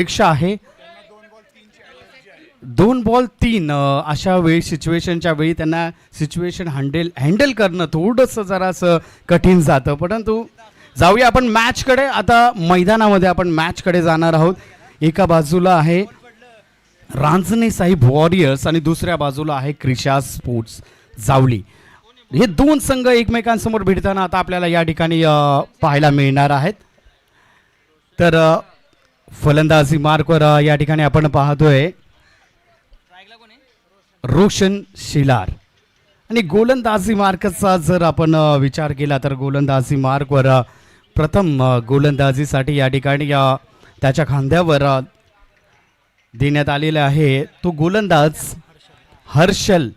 पेक्षा आहे 2 बॉल 3 अशा वेळी सिच्युएशनच्या वेळी त्यांना सिच्युएशन हँडल करणं थोडंसं जरासं कठीण जातं. परंतु जाऊया आपण मॅचकडे. आता मैदानामध्ये आपण मॅचकडे जाणार आहोत. एका बाजूला आहे रांजणे साहिब वॉरियर्स आणि दुसऱ्या बाजूला आहे क्रिशा स्पोर्ट्स जावली. हे दोन संघ एकमेकांसमोर भिडताना आता आपल्याला या ठिकाणी पाहायला मिळणार आहेत. तर फलंदाजी मार्कवर या ठिकाणी आपण पाहतोय रोशन शिलार आणि गोलंदाजी मार्कचा जर आपण विचार केला तर गोलंदाजी मार्कवर प्रथम गोलंदाजीसाठी या ठिकाणी त्याच्या खांद्यावर देण्यात आलेला आहे तो गोलंदाज हर्षल.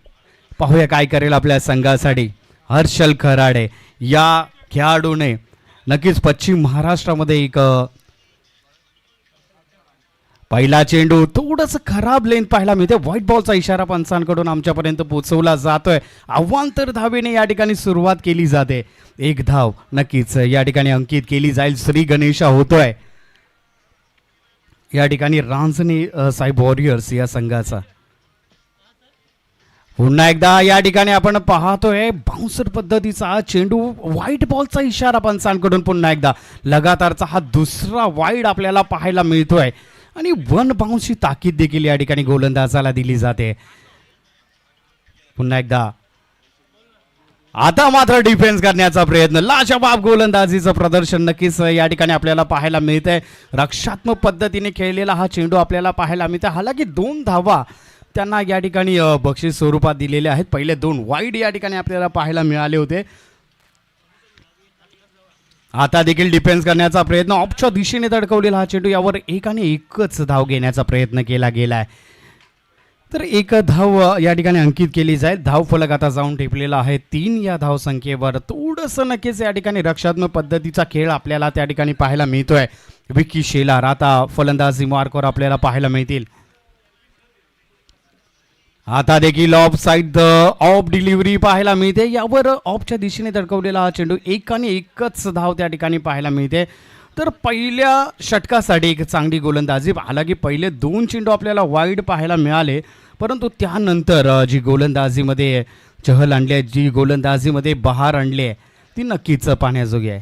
पाहूया काय करेल आपल्या संघासाठी हर्षल खराडे. या खेळाडूने नक्कीच पश्चिम महाराष्ट्रामध्ये एक पहिला चेंडू थोडंसं खराब लेंथ पाहायला मिळते. व्हाईट बॉलचा इशारा पंचांकडून आमच्यापर्यंत पोहोचवला जातोय. अवांतर धावेने या ठिकाणी सुरुवात केली जाते. एक धाव नक्कीच या ठिकाणी अंकित केली जाईल. श्री गणेशा होतोय या ठिकाणी रांजणे साहिब वॉरियर्स या संघाचा. पुन्हा एकदा या ठिकाणी आपण पाहतोय बाउन्सर पद्धतीचा चेंडू. व्हाईट बॉलचा इशारा पंचांकडून पुन्हा एकदा लगातारचा हा दुसरा वाईड आपल्याला पाहायला मिळतोय आणि 1 बाउन्सची ताकीद देखील या ठिकाणी गोलंदाजाला दिली जाते. पुन्हा एकदा आता मात्र डिफेन्स करण्याचा प्रयत्न. लाजवाब गोलंदाजीचं प्रदर्शन नक्कीच या ठिकाणी आपल्याला पाहायला मिळतंय. रक्षात्मक पद्धतीने खेळलेला हा चेंडू आपल्याला पाहायला मिळतोय. हालाकी 2 धावा त्यांना या ठिकाणी बक्षीस स्वरूपात दिलेले आहेत. पहिले 2 वाईड या ठिकाणी आपल्याला पाहायला मिळाले होते. आता देखील डिफेन्स करण्याचा प्रयत्न. ऑफच्या दिशेने धडकवलेला हा चेंडू. यावर एक आणि एकच धाव घेण्याचा प्रयत्न केला गेलाय. तर एक धाव या ठिकाणी अंकित केली जाईल. धाव फलक आता जाऊन टिपलेला आहे 3 या धावसंख्येवर. थोडंसं नक्कीच या ठिकाणी रक्षात्मक पद्धतीचा खेळ आपल्याला त्या ठिकाणी पाहायला मिळतोय. विकी शेलार आता फलंदाजी मार्कवर आपल्याला पाहायला मिळतील. आता देखील ऑफ साइड ऑफ डिलिव्हरी पाहायला मिळते. यावर ऑफच्या दिशेने धडकवलेला हा चेंडू. एक आणि एकच धाव त्या ठिकाणी पाहायला मिळते. तर पहिल्या षटकासाठी एक चांगली गोलंदाजी. हालाकी पहिले 2 चेंडू आपल्याला वाईड पाहायला मिळाले. परंतु त्यानंतर जी गोलंदाजीमध्ये चहल आणली आहे, जी गोलंदाजीमध्ये बहार आणली आहे, ती नक्कीच पाहण्याजोगी आहे.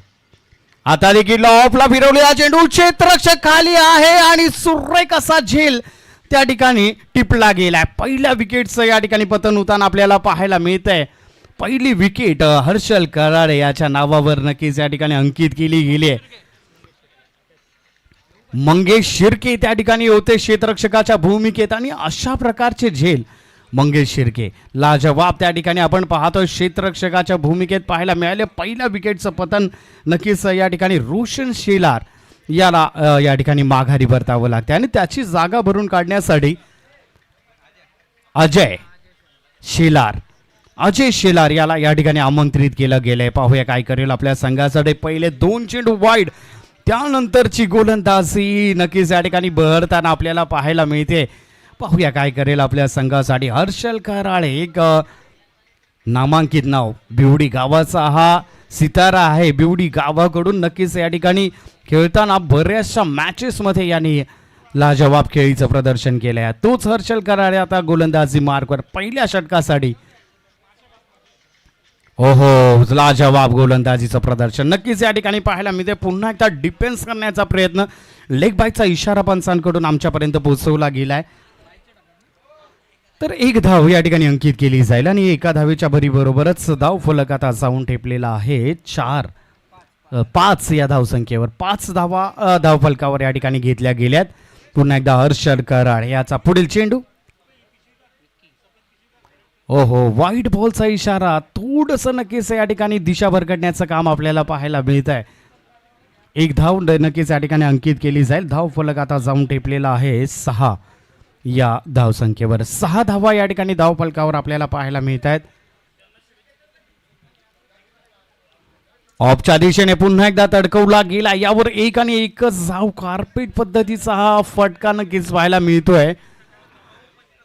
आता देखील ऑफला फिरवलेला चेंडू. क्षेत्ररक्षक खाली आहे आणि सुरेख असा झेल त्या ठिकाणी टिपला गेलाय. पहिल्या विकेटचं या ठिकाणी पतन होताना आपल्याला पाहायला मिळतंय. पहिली विकेट हर्षल कराडे याच्या नावावर नक्कीच या ठिकाणी अंकित केली गेली आहे. मंगेश शिर्के त्या ठिकाणी होते क्षेत्ररक्षकाच्या भूमिकेत आणि अशा प्रकारचे झेल मंगेश शिर्के लाजवाब त्या ठिकाणी आपण पाहतोय क्षेत्ररक्षकाच्या भूमिकेत पाहायला मिळाले. पहिल्या विकेटचं पतन नक्कीच या ठिकाणी रोशन शेलार याला या ठिकाणी माघारी परतावं लागते आणि त्याची जागा भरून काढण्यासाठी अजय शेलार याला या ठिकाणी आमंत्रित केलं गेलंय. पाहूया काय करेल आपल्या संघासाठी. पहिले 2 चेंडू वाईड. त्यानंतरची गोलंदाजी नक्कीच या ठिकाणी बहरताना आपल्याला पाहायला मिळते. पाहूया काय करेल आपल्या संघासाठी हर्षल कराळे. एक नामांकित नाव. बिवडी गावाचा हा सितारा आहे. बिवडी गावाकडून नक्कीच या ठिकाणी खेळताना बऱ्याचशा मॅचेसमध्ये यांनी लाजवाब खेळीचं प्रदर्शन केलं आहे. तोच हर्षल कराळे आता गोलंदाजी मार्कवर पहिल्या षटकासाठी. ओहो, लाजवाब गोलंदाजीचं प्रदर्शन नक्कीच या ठिकाणी पाहायला मिळते. पुन्हा एकदा डिफेन्स करण्याचा प्रयत्न. लेग बायचा इशारा पंचांकडून आमच्यापर्यंत पोहोचवला गेलाय. तर एक धाव या ठिकाणी अंकित केली जाईल आणि एका धावेच्या भरीबरोबरच धाव फलक आता जाऊन ठेपलेला आहे 5 या धावसंख्येवर. 5 धावा धाव फलकावर या ठिकाणी घेतल्या गेल्यात. पुन्हा एकदा हर्षल कराड याचा पुढील चेंडू. ओहो, व्हाईट बॉलचा इशारा. थोडंसं नक्कीच या ठिकाणी दिशा भरकटण्याचं काम आपल्याला पाहायला मिळत आहे. एक धाव नक्कीच या ठिकाणी अंकित केली जाईल. धाव फलक आता जाऊन टेपलेला आहे 6 या धावसंख्येवर. 6 धावा या ठिकाणी धाव फलकावर आपल्याला पाहायला मिळत आहेत. ऑफच्या दिशेने पुन्हा एकदा तडकवला गेला. यावर एक आणि एकच धाव. कार्पेट पद्धतीचा हा फटका नक्कीच पाहायला मिळतोय.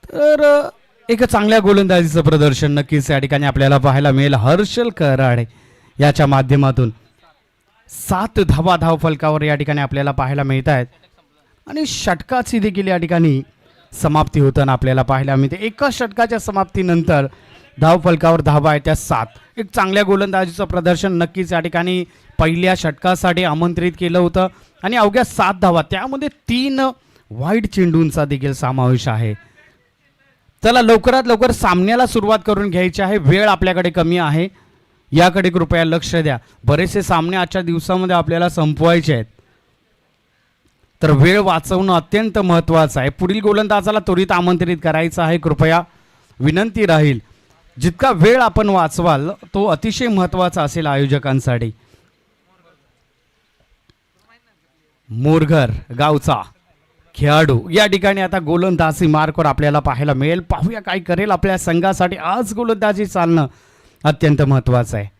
तर एक चांगल्या गोलंदाजीचं प्रदर्शन नक्कीच या ठिकाणी आपल्याला पाहायला मिळेल. हर्षल कराडे याच्या माध्यमातून 7 धावा धाव फलकावर या ठिकाणी आपल्याला पाहायला मिळत आहेत. आणि षटकाची देखील या ठिकाणी समाप्ती होताना आपल्याला पाहायला मिळते. एका षटकाच्या समाप्तीनंतर धावफलकावर धावा आहे त्या 7. एक चांगल्या गोलंदाजीचं प्रदर्शन नक्कीच या ठिकाणी पहिल्या षटकासाठी आमंत्रित केलं होतं आणि अवघ्या 7 धावा, त्यामध्ये 3 वाईड चेंडूंचा देखील समावेश आहे. चला लवकरात लवकर सामन्याला सुरुवात करून घ्यायची आहे. वेळ आपल्याकडे कमी आहे, याकडे कृपया लक्ष द्या. बरेचसे सामने आजच्या दिवसामध्ये आपल्याला संपवायचे आहेत, तर वेळ वाचवणं अत्यंत महत्त्वाचं आहे. पुढील गोलंदाजाला त्वरित आमंत्रित करायचं आहे. कृपया विनंती राहील, जितका वेळ आपण वाचवाल तो अतिशय महत्त्वाचा असेल आयोजकांसाठी. मोरघर गावचा खेळाडू या ठिकाणी आता गोलंदाजी मार्कवर आपल्याला पाहायला मिळेल. पाहूया काय करेल आपल्या संघासाठी. आज गोलंदाजी चालणं अत्यंत महत्त्वाचं आहे.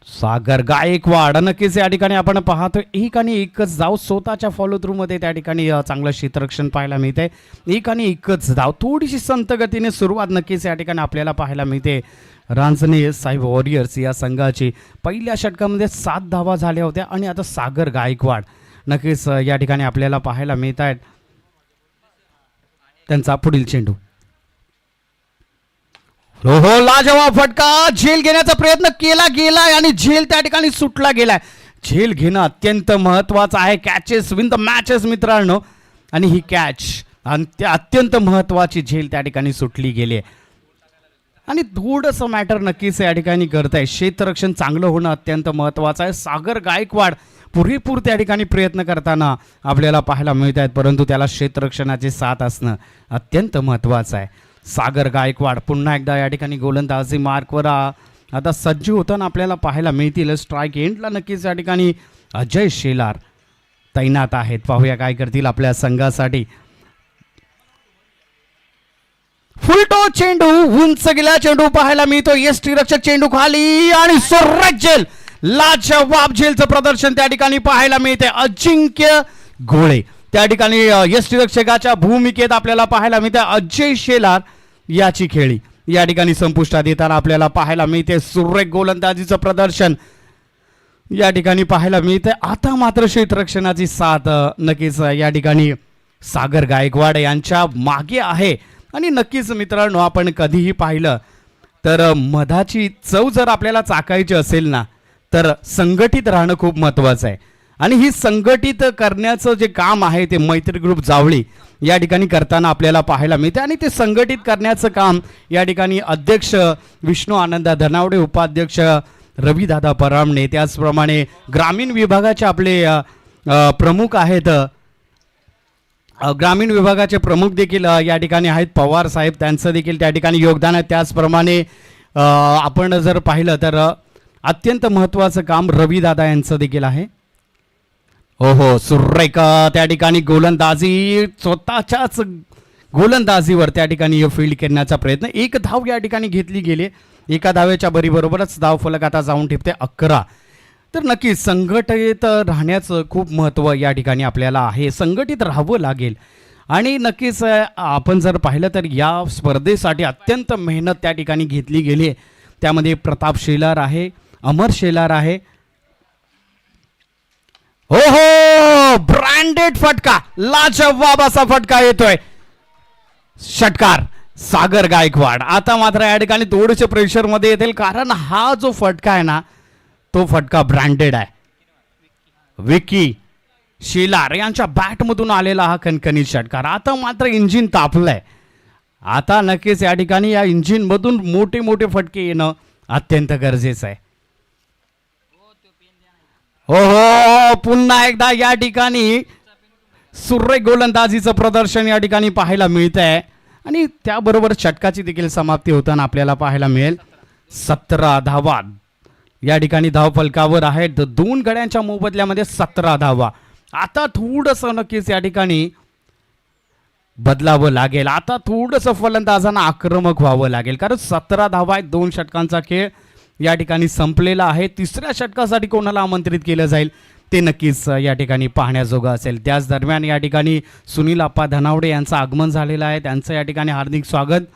सागर गायकवाड नक्कीच या ठिकाणी आपण पाहतो एक आणि एकच धाव स्वतःच्या फॉलो थ्रू मध्ये त्या ठिकाणी चांगलं क्षेत्ररक्षण पाहायला मिळते. एक आणि एकच धाव, थोडीशी संत गतीने सुरुवात नक्कीच या ठिकाणी आपल्याला पाहायला मिळते. रांजणे साहेब वॉरियर्स या संघाची पहिल्या षटकामध्ये 7 धावा झाल्या होत्या आणि आता सागर गायकवाड नक्कीच या ठिकाणी आपल्याला पाहायला मिळत आहेत. त्यांचा पुढील चेंडू, हो लाजवाब फटका, झेल घेण्याचा प्रयत्न केला गेलाय आणि झेल त्या ठिकाणी सुटला गेलाय. झेल घेणं अत्यंत महत्वाचं आहे. कॅचेस विन द मॅचेस मित्रांनो, आणि ही कॅच अत्यंत महत्वाची झेल त्या ठिकाणी सुटली गेली आहे आणि थोडंसं मॅटर नक्कीच या ठिकाणी करत आहे. क्षेत्ररक्षण चांगलं होणं अत्यंत महत्वाचं आहे. सागर गायकवाड पुरेपूर त्या ठिकाणी प्रयत्न करताना आपल्याला पाहायला मिळत आहेत, परंतु त्याला क्षेत्ररक्षणाची साथ असणं अत्यंत महत्वाचं आहे. सागर गायकवाड पुन्हा एकदा या ठिकाणी गोलंदाजी मार्कवर आता सज्ज होताना आपल्याला पाहायला मिळतील. स्ट्राईक एंडला नक्कीच या ठिकाणी अजय शेलार तैनात आहेत. पाहूया काय करतील आपल्या संघासाठी. फुलटो चेंडू, उंच गेला चेंडू पाहायला मिळतो. यष्टीरक्षक चेंडू खाली आणि सुरेख झेल, लाजवाब झेलचं प्रदर्शन त्या ठिकाणी पाहायला मिळते. अजिंक्य गोळे त्या ठिकाणी यष्टीरक्षकाच्या भूमिकेत आपल्याला पाहायला मिळते. अजय शेलार याची खेळी या ठिकाणी संपुष्टात येताना आपल्याला पाहायला मिळते. सुरेख गोलंदाजीचं प्रदर्शन या ठिकाणी पाहायला मिळते. आता मात्र क्षेत्ररक्षणाची साथ नक्कीच या ठिकाणी सागर गायकवाड यांच्या मागे आहे. आणि नक्कीच मित्रांनो, आपण कधीही पाहिलं तर मधाची चव जर आपल्याला चाकायची असेल ना, तर संघटित राहणं खूप महत्त्वाचं आहे. आणि ही संघटित करण्याचं जे काम आहे ते मैत्री ग्रुप जावळी या ठिकाणी करताना आपल्याला पाहायला मिळते. आणि ते संघटित करण्याचं काम या ठिकाणी अध्यक्ष विष्णू आनंद धनावडे, उपाध्यक्ष रविदादा परामणे, त्याचप्रमाणे ग्रामीण विभागाचे आपले प्रमुख आहेत, ग्रामीण विभागाचे प्रमुख देखील या ठिकाणी आहेत, पवार साहेब, त्यांचं देखील त्या ठिकाणी योगदान आहे. त्याचप्रमाणे आपण जर पाहिलं तर अत्यंत महत्त्वाचं काम रविदादा यांचं देखील आहे. हो सुरेख त्या ठिकाणी गोलंदाजी, स्वतःच्याच गोलंदाजीवर त्या ठिकाणी फील्ड करण्याचा प्रयत्न. 1 धाव या ठिकाणी घेतली गेली. एका धावेच्या बरोबरच धाव फलक आता जाऊन ठेपते 11. तर नक्कीच संघटित राहण्याचं खूप महत्त्व या ठिकाणी आपल्याला आहे. संघटित राहावं लागेल. आणि नक्कीच आपण जर पाहिलं तर या स्पर्धेसाठी अत्यंत मेहनत त्या ठिकाणी घेतली गेली आहे. त्यामध्ये प्रताप शेलार आहे, अमर शेलार आहे. हो ब्रँडेड फटका, लाजवाब असा फटका येतोय. षटकार सागर गायकवाड. आता मात्र या ठिकाणी थोडेसे प्रेशर मध्ये येतील, कारण हा जो फटका आहे ना, तो फटका ब्रँडेड आहे. विकी शेलार यांच्या बॅटमधून आलेला हा कणकणीत षटकार. आता मात्र इंजिन तापलंय. आता नक्कीच या ठिकाणी या इंजिन मधून मोठे मोठे फटके येणं अत्यंत गरजेचं आहे. हो पुन्हा एकदा या ठिकाणी सुरेख गोलंदाजीचं प्रदर्शन या ठिकाणी पाहायला मिळत आहे. आणि त्याबरोबर षटकाची देखील समाप्ती होताना आपल्याला पाहायला मिळेल. 17 धावा या ठिकाणी धाव फलकावर आहेत. 2 गड्यांच्या मोबदल्यामध्ये 17 धावा. आता थोडंसं नक्कीच या ठिकाणी बदलावं लागेल. आता थोडंसं फलंदाजांना आक्रमक व्हावं लागेल, कारण 17 धावा आहेत. 2 षटकांचा खेळ या ठिकाणी संपलेला आहे. 3ऱ्या षटकासाठी कोणाला आमंत्रित केलं जाईल ते नक्कीच या ठिकाणी पाहण्याजोगं असेल. त्याच दरम्यान या ठिकाणी सुनील आप्पा धनावडे यांचं आगमन झालेलं आहे. त्यांचं या ठिकाणी हार्दिक स्वागत.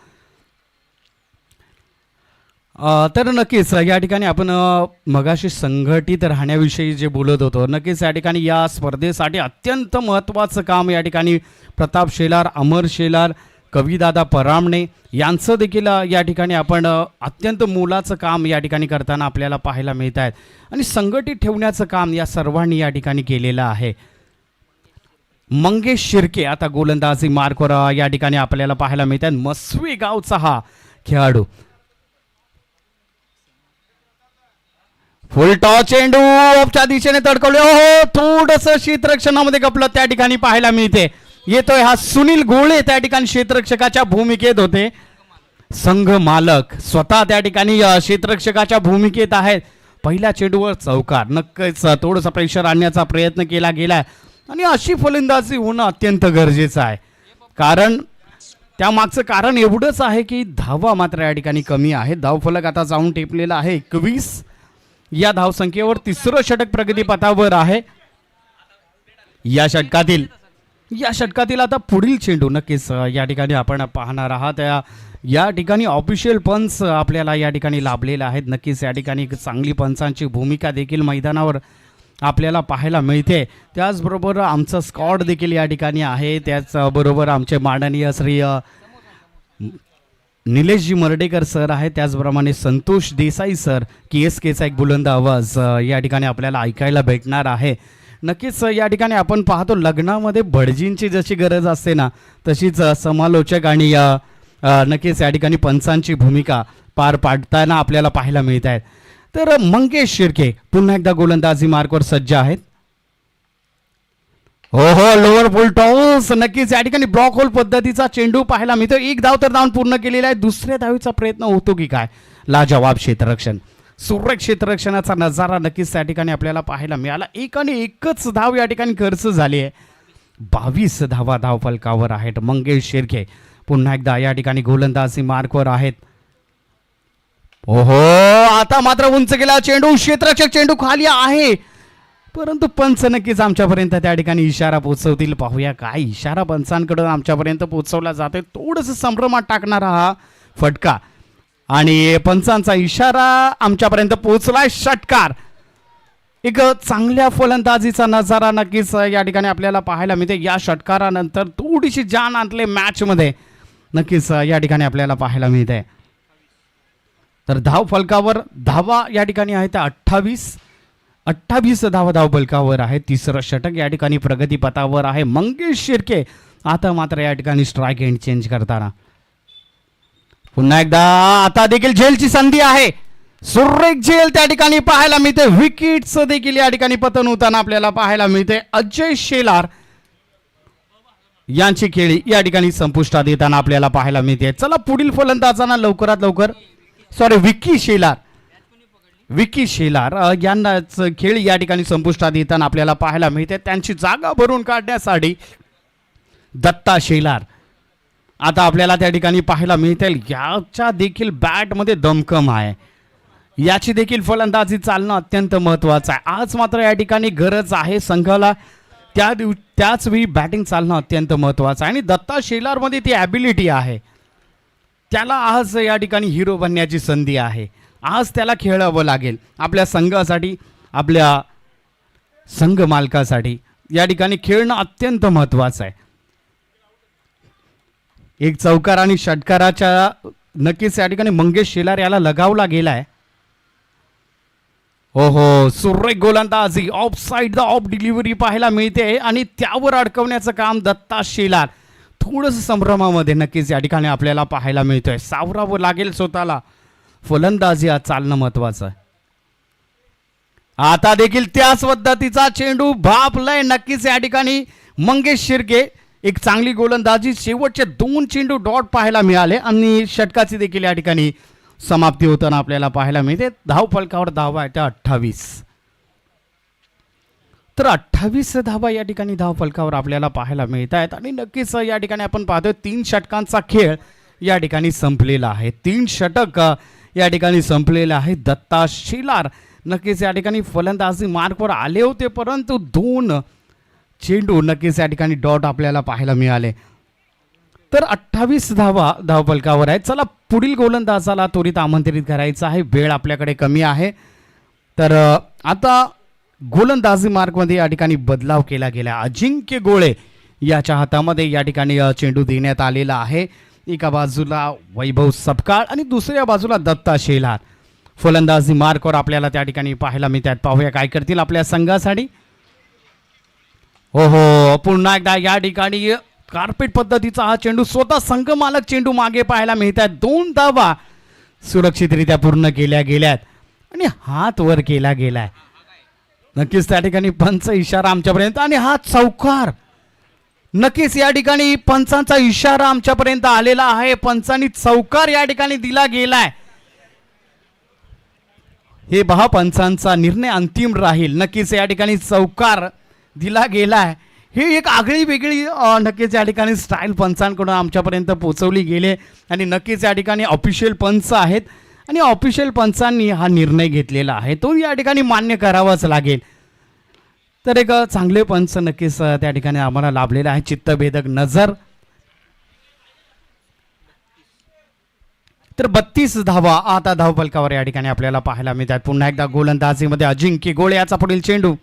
तर नक्कीच या ठिकाणी आपण मगाशी संघटित राहण्याविषयी जे बोलत होतो, नक्कीच या ठिकाणी या स्पर्धेसाठी अत्यंत महत्त्वाचं काम या ठिकाणी प्रताप शेलार, अमर शेलार, कविदादा परामणे यांचं देखील या ठिकाणी आपण अत्यंत मोलाचं काम या ठिकाणी करताना आपल्याला पाहायला मिळत आहेत आणि संघटित ठेवण्याचं काम या सर्वांनी या ठिकाणी केलेलं आहे. मंगेश शिर्के आता गोलंदाजी मार्कवर या ठिकाणी आपल्याला पाहायला मिळत आहेत. मस्वी गावचा हा खेळाडू. फुल टॉस चेंडू ऑफच्या दिशेने तडकवले. हो, थोडस क्षेत्ररक्षणामध्ये गपलं त्या ठिकाणी पाहायला मिळते. येतोय हा सुनील गोळे त्या ठिकाणी क्षेत्ररक्षकाच्या भूमिकेत होते. संघ मालक स्वतः त्या ठिकाणी क्षेत्ररक्षकाच्या भूमिकेत आहेत. पहिल्या चेंडूवर चौकार. नक्कीच थोडंसं प्रेशर आणण्याचा प्रयत्न केला गेलाय आणि अशी फलंदाजी होणं अत्यंत गरजेचं आहे. कारण त्यामागचं कारण एवढंच आहे की धावा मात्र या ठिकाणी कमी आहे. धावफलक आता जाऊन टेपलेला आहे 21. या धावसंख्येवर तिसरं षटक प्रगतीपथावर आहे. या षटकातील आता पुढील चेंडू नक्कीच या ठिकाणी आपण पाहणार आहात. या ठिकाणी ऑफिशियल पंच आपल्याला या ठिकाणी लाभलेले आहेत. नक्कीच या ठिकाणी चांगली पंचांची भूमिका देखील मैदानावर आपल्याला पाहायला मिळते. त्याचबरोबर आमचं स्कॉड देखील या ठिकाणी आहे. त्याचबरोबर आमचे माननीय श्री निलेशजी मर्डेकर सर आहेत. त्याचप्रमाणे संतोष देसाई सर, KSKचा एक बुलंद आवाज या ठिकाणी आपल्याला ऐकायला भेटणार आहे. नक्कीच या ठिकाणी आपण पाहतो लग्नामध्ये भटजींची जशी गरज असते ना, तशीच समालोचक आणि नक्कीच या ठिकाणी पंचांची भूमिका पार पाडताना आपल्याला पाहायला मिळत आहेत. तर मंगेश शिर्के पुन्हा एकदा गोलंदाजी मार्कवर सज्ज आहेत. हो, लोअर फुल टॉस. नक्कीच या ठिकाणी ब्लॉक होल पद्धतीचा चेंडू पाहायला मिळतो. एक धाव तर धावून पूर्ण केलेला आहे. दुसऱ्या धावीचा प्रयत्न होतो की काय? लाजवाब क्षेत्ररक्षण, सुरेख क्षेत्ररक्षणाचा नजारा नक्कीच त्या ठिकाणी आपल्याला पाहायला मिळाला. एक आणि एकच धाव या ठिकाणी खर्च झाली आहे. 22 धावा धावफलकावर आहेत. मंगेश शिर्के पुन्हा एकदा या ठिकाणी गोलंदाजी मार्कवर आहेत. ओहो, आता मात्र उंच गेला चेंडू. क्षेत्ररक्षक चेंडू खाली आहे, परंतु पंच नक्कीच आमच्यापर्यंत त्या ठिकाणी इशारा पोहोचवतील. पाहूया काय इशारा पंचांकडून आमच्यापर्यंत पोहोचवला जातोय. थोडंसं संभ्रमात टाकणारा हा फटका आणि पंचांचा इशारा आमच्यापर्यंत पोहोचलाय. षटकार. एक चांगल्या फलंदाजीचा नजारा नक्कीच या ठिकाणी आपल्याला पाहायला मिळते. या षटकारानंतर थोडीशी जान आणले मॅच मध्ये नक्कीच या ठिकाणी आपल्याला पाहायला मिळते. तर धाव फलकावर धावा या ठिकाणी आहेत 28 धावा धावफलकावर आहे. तिसरं षटक या ठिकाणी प्रगतीपथावर आहे. मंगेश शिर्के आता मात्र या ठिकाणी स्ट्राईक एंड चेंज करताना पुन्हा एकदा आता देखील झेलची संधी आहे. सुरेख झेल त्या ठिकाणी पाहायला मिळते. विकेटचं देखील या ठिकाणी पतन होताना आपल्याला पाहायला मिळते. अजय शेलार यांची खेळी या ठिकाणी संपुष्टात येताना आपल्याला पाहायला मिळते. चला पुढील फलंदाजांना लवकरात लवकर विकी शेलार यांनाच खेळ या ठिकाणी संपुष्टात येताना आपल्याला पाहायला मिळते. त्यांची जागा भरून काढण्यासाठी दत्ता शेलार आता आपल्याला त्या ठिकाणी पाहायला मिळतील. याच्या देखील बॅटमध्ये दमकम आहे. याची देखील फलंदाजी चालणं अत्यंत महत्त्वाचं आहे. आज मात्र या ठिकाणी गरज आहे संघाला त्याच वेळी बॅटिंग चालणं अत्यंत महत्त्वाचं आहे आणि दत्ता शेलारमध्ये ती ॲबिलिटी आहे. त्याला आज या ठिकाणी हिरो बनण्याची संधी आहे. आज त्याला खेळावं लागेल आपल्या संघासाठी, आपल्या संघ मालकासाठी. या ठिकाणी खेळणं अत्यंत महत्त्वाचं आहे. एक चौकार आणि षटकाराच्या नक्कीच या ठिकाणी मंगेश शेलार याला लगावला गेलाय. हो, सुरेख गोलंदाजी of side the of delivery पाहायला मिळते आणि त्यावर अडकवण्याचं काम दत्ता शेलार थोडंसं संभ्रमामध्ये नक्कीच या ठिकाणी आपल्याला पाहायला मिळतोय. सावरावं लागेल स्वतःला. फलंदाजी आज चालणं महत्वाचं आहे. आता देखील त्याच पद्धतीचा चेंडू भापलाय. नक्कीच या ठिकाणी मंगेश शिर्के एक चांगली गोलंदाजी. शेवटचे 2 चेंडू डॉट पाहायला मिळाले आणि षटकाची देखील या ठिकाणी समाप्ती होताना आपल्याला पाहायला मिळते. धाव फलकावर धावा आहे त्या 28. तर 28 धावा या ठिकाणी धाव फलकावर आपल्याला पाहायला मिळत आहेत आणि नक्कीच या ठिकाणी आपण पाहतोय 3 षटकांचा खेळ या ठिकाणी संपलेला आहे. 3 षटक या ठिकाणी संपलेले आहे. दत्ता शेलार नक्कीच या ठिकाणी फलंदाजी मार्कवर आले होते, परंतु 2 चेंडू नक्कीच या ठिकाणी डॉट आपल्याला पाहायला मिळाले. तर 28 धावा धावफलकावर आहेत. चला पुढील गोलंदाजाला त्वरित आमंत्रित करायचं आहे. वेळ आपल्याकडे कमी आहे. तर आता गोलंदाजी मार्कमध्ये या ठिकाणी बदलाव केला गेला. अजिंक्य गोळे याच्या हातामध्ये या ठिकाणी चेंडू देण्यात आलेला आहे. एका बाजूला वैभव सपकाळ आणि दुसऱ्या बाजूला दत्ता शेलार. फलंदाजी मार्कवर आपल्याला त्या ठिकाणी पाहायला मिळतात. पाहूया काय करतील आपल्या संघासाठी. हो हो, पुन्हा एकदा या ठिकाणी कार्पेट पद्धतीचा हा चेंडू, स्वतः संघ मालक चेंडू मागे पाहायला मिळतात. 2 धावा सुरक्षितरित्या पूर्ण केल्या गेल्यात आणि हात वर केला गेलाय. नक्कीच त्या ठिकाणी पंच इशारा आमच्यापर्यंत आणि हा चौकार, नक्कीच या ठिकाणी पंचांचा इशारा आमच्यापर्यंत आलेला आहे. पंचांनी चौकार या ठिकाणी दिला गेलाय. हे पहा, पंचांचा निर्णय अंतिम राहील. नक्कीच या ठिकाणी चौकार दिला गेलाय. ही एक आगळी वेगळी नक्कीच या ठिकाणी स्टाईल पंचांकडून आमच्यापर्यंत पोहोचवली गेली आणि नक्कीच या ठिकाणी ऑफिशियल पंच आहेत आणि ऑफिशियल पंचांनी हा निर्णय घेतलेला आहे. तो या ठिकाणी मान्य करावाच लागेल. तर एक चांगले पंच नक्कीच त्या ठिकाणी आम्हाला लाभलेला आहे. चित्तभेदक नजर. तर 32 धावा आता धावफलकावर या ठिकाणी आपल्याला पाहायला मिळतात. पुन्हा एकदा गोलंदाजीमध्ये अजिंक्य गोळे याचा पुढील चेंडू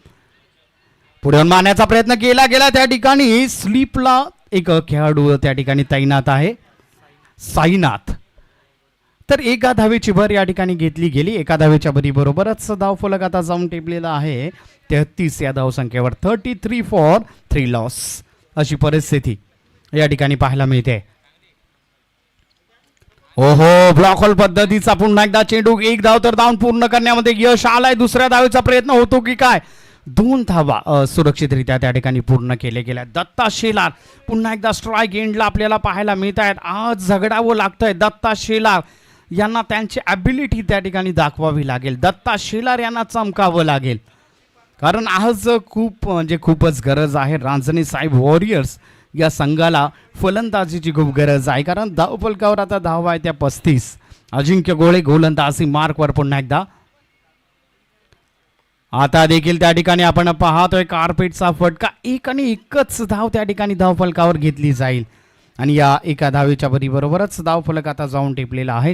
पुढे मारण्याचा प्रयत्न केला गेला. त्या ठिकाणी स्लीपला एक खेळाडू त्या ठिकाणी तैनात आहे, साईनाथ. तर एका धावेची भर या ठिकाणी घेतली गेली. एका धावेच्या भरीबरोबरच धावफलक आता जाऊन टेपलेला आहे 33 या धावसंख्येवर. 33 फॉर 3 लॉस अशी परिस्थिती या ठिकाणी पाहायला मिळते. ओहो, ब्लॉक होल पद्धतीचा पुन्हा एकदा चेंडू. 1 धाव तर धावून पूर्ण करण्यामध्ये यश आलाय. दुसऱ्या धावेचा प्रयत्न होतो की काय. 2 धावा सुरक्षितरित्या त्या ठिकाणी पूर्ण केले गेल्या. दत्ता शेलार पुन्हा एकदा स्ट्राईक एंडला आपल्याला पाहायला मिळत आहेत. आज झगडावं लागतंय. दत्ता शेलार यांना त्यांची ॲबिलिटी त्या ठिकाणी दाखवावी लागेल. दत्ता शेलार यांना चमकावं लागेल, कारण आज खूपच गरज आहे. रांजणे साहेब वॉरियर्स या संघाला फलंदाजीची खूप गरज आहे, कारण धावफलकावर आता धावा आहे त्या 35. अजिंक्य गोळे गोलंदाजी मार्कवर पुन्हा एकदा. आता देखील त्या ठिकाणी आपण पाहतोय कार्पेटचा फटका. एक आणि एकच धाव त्या ठिकाणी धावफलकावर घेतली जाईल आणि या एका धावेच्या बरोबरच धावफलक आता जाऊन टेपलेला आहे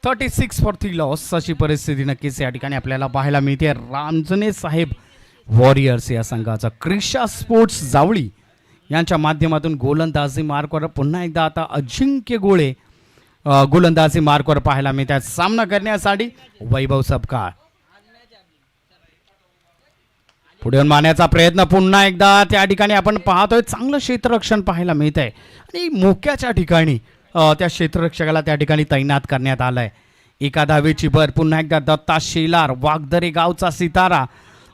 36 फॉर 3 लॉस अशी परिस्थिती नक्कीच या ठिकाणी आपल्याला पाहायला मिळते. रांजणे साहेब वॉरियर्स या संघाचा क्रिशा स्पोर्ट्स जावळी यांच्या माध्यमातून गोलंदाजी मार्कवर पुन्हा एकदा आता अजिंक्य गोळे गोलंदाजी मार्कवर पाहायला मिळतात. सामना करण्यासाठी वैभव सपकाळ. पुढे मारण्याचा प्रयत्न पुन्हा एकदा त्या ठिकाणी आपण पाहतोय. चांगलं क्षेत्ररक्षण पाहायला मिळत आहे आणि मोक्याच्या ठिकाणी त्या क्षेत्ररक्षकाला त्या ठिकाणी तैनात करण्यात आलंय. एका धावेची भर पुन्हा एकदा दत्ता शेलार, वागदरे गावचा सितारा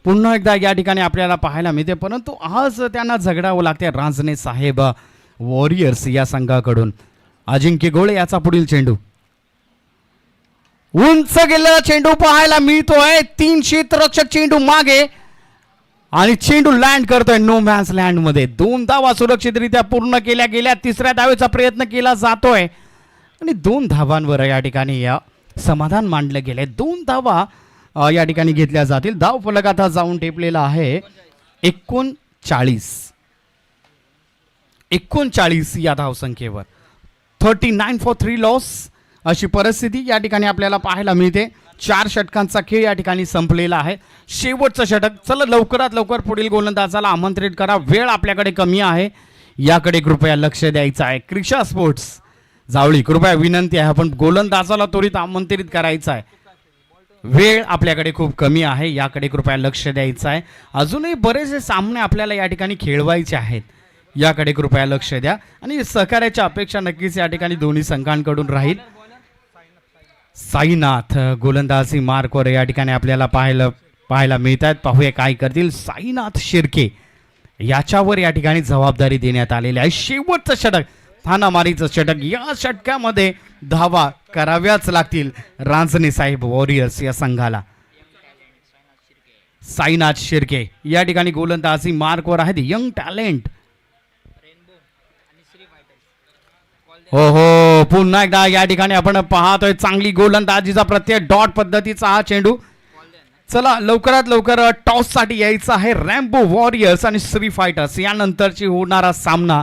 पुन्हा एकदा या ठिकाणी आपल्याला पाहायला मिळते. परंतु आज त्यांना झगडावं लागते रांजणे साहेब वॉरियर्स या संघाकडून. अजिंक्य गोळे याचा पुढील चेंडू. उंच गेलेला चेंडू पाहायला मिळतोय. 3 क्षेत्ररक्षक चेंडू मागे आणि चेंडू लँड करतोय नो मॅन्स लँड मध्ये. 2 धावा सुरक्षितरित्या पूर्ण केल्या गेल्या. तिसऱ्या धावेचा प्रयत्न केला जातोय आणि 2 धावांवर या ठिकाणी या समाधान मांडलं गेले. 2 धावा या ठिकाणी घेतल्या जातील. धाव फलक आता जाऊन टेपलेला आहे 39 या धावसंख्येवर. 39 फॉर 3 लॉस अशी परिस्थिती या ठिकाणी आपल्याला पाहायला मिळते. 4 षटकांचा खेळ या ठिकाणी संपलेला आहे. शेवटचं षटक. चला लवकरात लवकर पुढील गोलंदाजाला आमंत्रित करा. वेळ आपल्याकडे कमी आहे, याकडे कृपया लक्ष द्यायचं आहे. क्रिशा स्पोर्ट्स जावळी, कृपया विनंती आहे, आपण गोलंदाजाला त्वरित आमंत्रित करायचं आहे. वेळ आपल्याकडे खूप कमी आहे, याकडे कृपया लक्ष द्यायचं आहे. अजूनही बरेचसे सामने आपल्याला या ठिकाणी खेळवायचे आहेत, याकडे कृपया लक्ष द्या. आणि सहकार्याच्या अपेक्षा नक्कीच या ठिकाणी दोन्ही संघांकडून राहील. साईनाथ गोलंदाजी मार्कवर या ठिकाणी आपल्याला पाहायला मिळतात. पाहूया काय करतील. साईनाथ शिर्के याच्यावर या ठिकाणी जबाबदारी देण्यात आलेली आहे. शेवटचं षटक, थानामारीचं षटक. या षटकामध्ये धावा कराव्याच लागतील रांजणे साहेब वॉरियर्स या संघाला. साईनाथ शिर्के या ठिकाणी गोलंदाजी मार्कवर आहेत. Young talent. हो हो, पुन्हा एकदा या ठिकाणी आपण पाहतोय चांगली गोलंदाजीचा प्रत्येक डॉट पद्धतीचा हा चेंडू. चला लवकरात लवकर टॉस साठी यायचं आहे. रॅम्बो वॉरियर्स आणि श्री फायटर्स यानंतरची होणारा सामना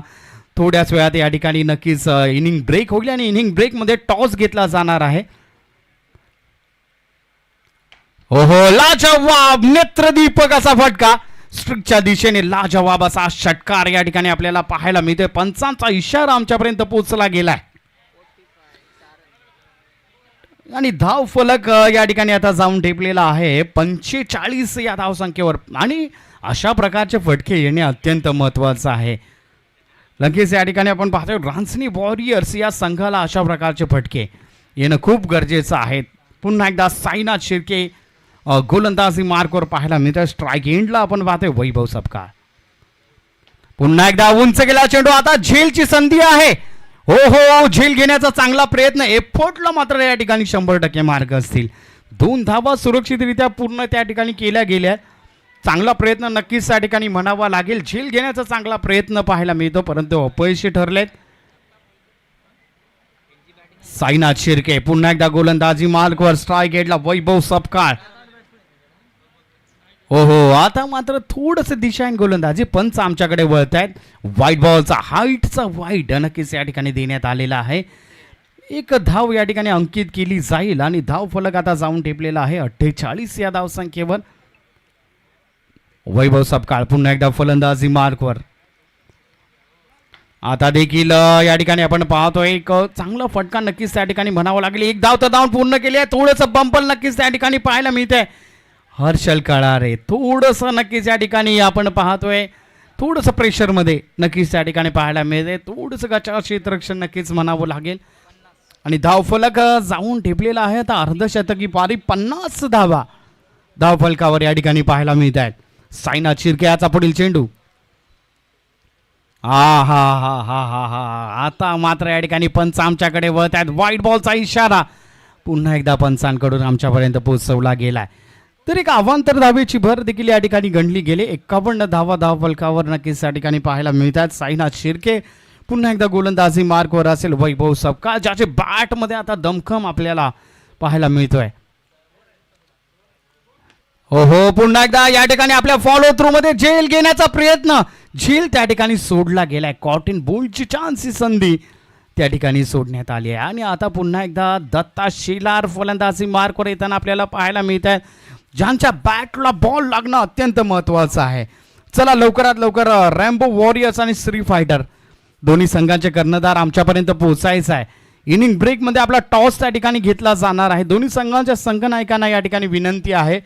थोड्याच वेळात या ठिकाणी नक्कीच इनिंग ब्रेक होईल आणि इनिंग ब्रेकमध्ये टॉस घेतला जाणार आहे. हो हो, लाजवाब नेत्रदीपक असा फटका स्ट्रिकच्या दिशेने लाजवाब असा षटकार या ठिकाणी आपल्याला पाहायला मिळतोय. पंचांचा इशारा आमच्यापर्यंत पोहोचला गेलाय आणि धाव फलक या ठिकाणी आता जाऊन ठेपलेला आहे 45 या धावसंख्येवर. आणि अशा प्रकारचे फटके येणे अत्यंत महत्वाचं आहे. लगेच या ठिकाणी आपण पाहतोय रांजणी वॉरियर्स या संघाला अशा प्रकारचे फटके येणं खूप गरजेचं आहे. पुन्हा एकदा साईनाथ शिर्के गोलंदाजी मार्कवर पाहायला मिळतं. स्ट्राईक एंडला आपण पाहतोय वैभव सपकाळ. पुन्हा एकदा उंच गेला चेंडू, आता झेलची संधी आहे. हो हो, झेल घेण्याचा चांगला प्रयत्न, एफर्टला मात्र या ठिकाणी 100% मार्क असतील. 2 धावा सुरक्षितरित्या पूर्ण त्या ठिकाणी केल्या गेल्या. चांगला प्रयत्न नक्कीच त्या ठिकाणी म्हणावा लागेल. झेल घेण्याचा चांगला प्रयत्न पाहायला मिळतो परंतु अपयशी ठरलेत. साईनाथ शिर्के पुन्हा एकदा गोलंदाजी मार्कवर. स्ट्राईक एंडला वैभव सपकाळ. हो हो, आता मात्र थोडस दिशाहीन गोलंदाजी पंच आमच्याकडे वळत आहेत. व्हाईट बॉलचा हाईटचा वाईट नक्कीच या ठिकाणी देण्यात आलेला आहे. 1 धाव या ठिकाणी अंकित केली जाईल आणि धाव फलक आता जाऊन ठेपलेला आहे 48 या धावसंख्येवर. वैभव सपकाळ पुन्हा एकदा फलंदाजी मार्कवर. आता देखील या ठिकाणी आपण पाहतोय एक चांगला फटका नक्कीच त्या ठिकाणी म्हणावं लागेल. 1 धाव तर धावून पूर्ण केली आहे. थोडंसं बंपल नक्कीच त्या ठिकाणी पाहायला मिळतंय. हर्षल कळारे थोडंसं नक्कीच या ठिकाणी आपण पाहतोय थोडंसं प्रेशरमध्ये नक्कीच त्या ठिकाणी पाहायला मिळते. थोडंसं गचा क्षेत्ररक्षण नक्कीच म्हणावं लागेल आणि धावफलक जाऊन ठेपलेला आहे. आता अर्धशतकी पारी 50 धावा धावफलकावर या ठिकाणी पाहायला मिळत आहेत. साईनाथ शिर्के याचा पुढील चेंडू. हा हा हा हा हा हा, आता मात्र या ठिकाणी पंच आमच्याकडे वळत आहेत. व्हाईट बॉलचा इशारा पुन्हा एकदा पंचांकडून आमच्यापर्यंत पोहोचवला गेलाय. तर एक अवांतर धावेची भर देखील या ठिकाणी गणली गेले. 51 धावा धावफलकावर नक्कीच या ठिकाणी पाहायला मिळतात. साईनाथ शिर्के पुन्हा एकदा गोलंदाजी मार्कवर असेल. वैभव सपकाळ ज्याचे बॅटमध्ये आता दमखम आपल्याला पाहायला मिळतोय. हो हो, पुन्हा एकदा या ठिकाणी आपल्या फॉलो थ्रू मध्ये झेल घेण्याचा प्रयत्न. झेल त्या ठिकाणी सोडला गेलाय. कॉटन बोल्टची चान्सची संधी त्या ठिकाणी सोडण्यात आली आहे आणि आता पुन्हा एकदा दत्ता शेलार फलंदाजी मार्कवर येताना आपल्याला पाहायला मिळत आहे. ज्यांच्या बॅटला बॉल लागणं अत्यंत महत्वाचं आहे. चला लवकरात लवकर रॅम्बो वॉरियर्स आणि श्री फायटर दोन्ही संघांचे कर्णधार आमच्यापर्यंत पोहोचायचं आहे. इनिंग ब्रेकमध्ये आपला टॉस त्या ठिकाणी घेतला जाणार आहे. दोन्ही संघांच्या संघनायकांना या ठिकाणी विनंती आहे.